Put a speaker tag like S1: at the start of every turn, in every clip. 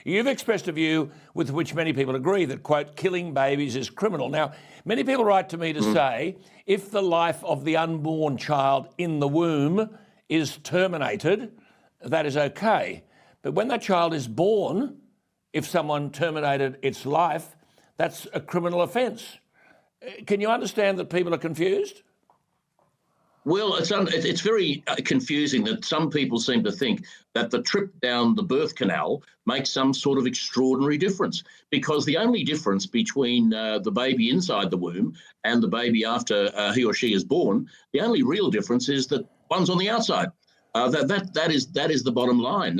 S1: You've expressed a view with which many people agree that, quote, killing babies is criminal. Now, many people write to me to say if the life of the unborn child in the womb is terminated, that is okay. But when that child is born, if someone terminated its life, that's a criminal offence. Can you understand that people are confused?
S2: Well, it's very confusing that some people seem to think that the trip down the birth canal makes some sort of extraordinary difference, because the only difference between the baby inside the womb and the baby after he or she is born, the only real difference is that one's on the outside. That is the bottom line.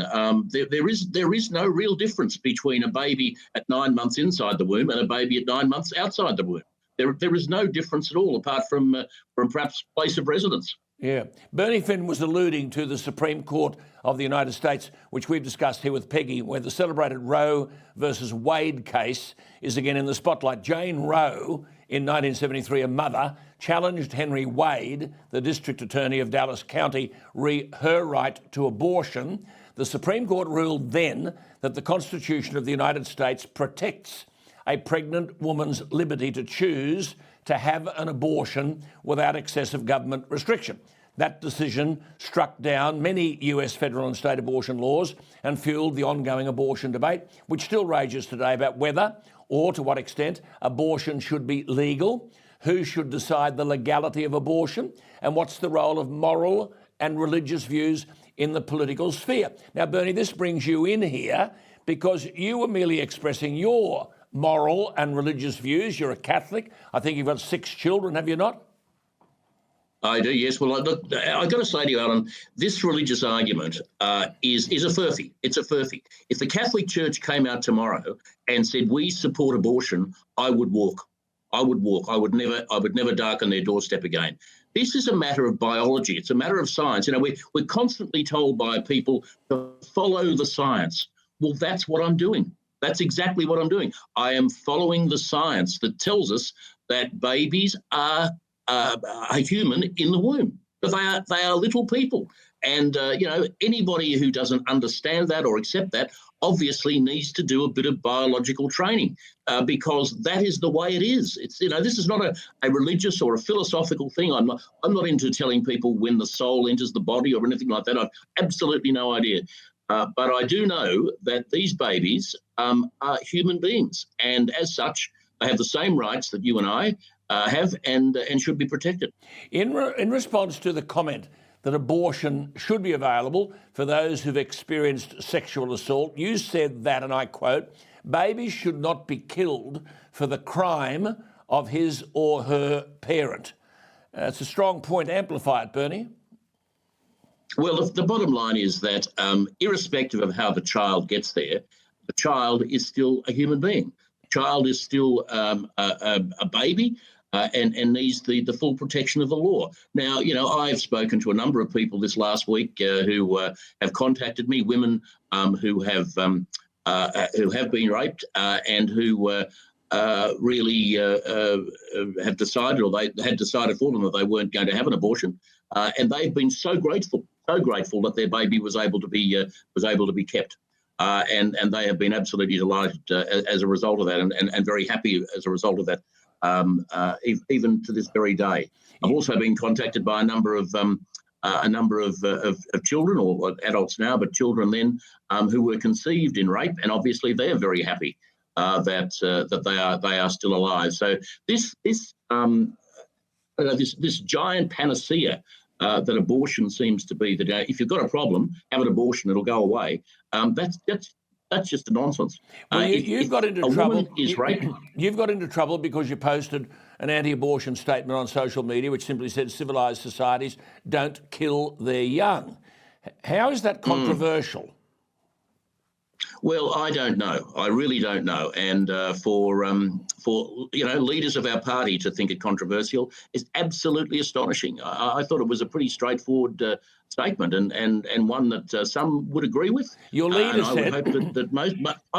S2: There is no real difference between a baby at 9 months inside the womb and a baby at 9 months outside the womb. There is no difference at all, apart from perhaps place of residence.
S1: Yeah. Bernie Finn was alluding to the Supreme Court of the United States, which we've discussed here with Peggy, where the celebrated Roe versus Wade case is again in the spotlight. Jane Roe, in 1973, a mother, challenged Henry Wade, the district attorney of Dallas County, her right to abortion. The Supreme Court ruled then that the Constitution of the United States protects a pregnant woman's liberty to choose to have an abortion without excessive government restriction. That decision struck down many US federal and state abortion laws and fueled the ongoing abortion debate, which still rages today about whether or to what extent abortion should be legal, who should decide the legality of abortion, and what's the role of moral and religious views in the political sphere. Now, Bernie, this brings you in here because you were merely expressing your moral and religious views. You're a Catholic. I think you've got 6 children, have you not?
S2: I do, yes. Well, look, I've got to say to you, Alan, this religious argument is a furphy. It's a furphy. If the Catholic Church came out tomorrow and said we support abortion, I would walk. I would walk. I would never darken their doorstep again. This is a matter of biology. It's a matter of science. You know, we're constantly told by people to follow the science. Well, that's what I'm doing. That's exactly what I'm doing. I am following the science that tells us that babies are human in the womb. But they are little people. And, anybody who doesn't understand that or accept that obviously needs to do a bit of biological training because that is the way it is. It's, this is not a religious or a philosophical thing. I'm not into telling people when the soul enters the body or anything like that. I've absolutely no idea. But I do know that these babies are human beings, and as such, they have the same rights that you and I have, and should be protected.
S1: In response to the comment that abortion should be available for those who've experienced sexual assault, you said that, and I quote, "Babies should not be killed for the crime of his or her parent." It's a strong point. Amplify it, Bernie.
S2: Well, the bottom line is that irrespective of how the child gets there, the child is still a human being. The child is still a baby and needs the full protection of the law. Now, I've spoken to a number of people this last week who have contacted me, women who have been raped and who really have decided, or they had decided for them, that they weren't going to have an abortion, and they've been so grateful that their baby was able to be kept, and they have been absolutely delighted as a result of that, and very happy as a result of that, even to this very day. I've also been contacted by a number of children, or adults now, but children then, who were conceived in rape, and obviously they are very happy that they are still alive. So this giant panacea that abortion seems to be, that if you've got a problem, have an abortion, it'll go away. That's just a nonsense.
S1: Well, you've got into trouble.
S2: You've
S1: got into trouble because you posted an anti-abortion statement on social media, which simply said civilised societies don't kill their young. How is that controversial?
S2: Well, I don't know. I really don't know. And for leaders of our party to think it controversial is absolutely astonishing. I thought it was a pretty straightforward statement, and one that some would agree with.
S1: Your leader said,
S2: I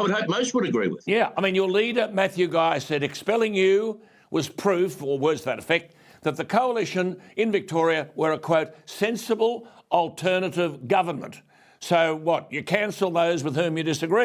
S2: would hope most would agree with.
S1: Yeah, I mean, your leader, Matthew Guy, said expelling you was proof, or words to that effect, that the coalition in Victoria were a, quote, sensible alternative government. So what, you cancel those with whom you disagree?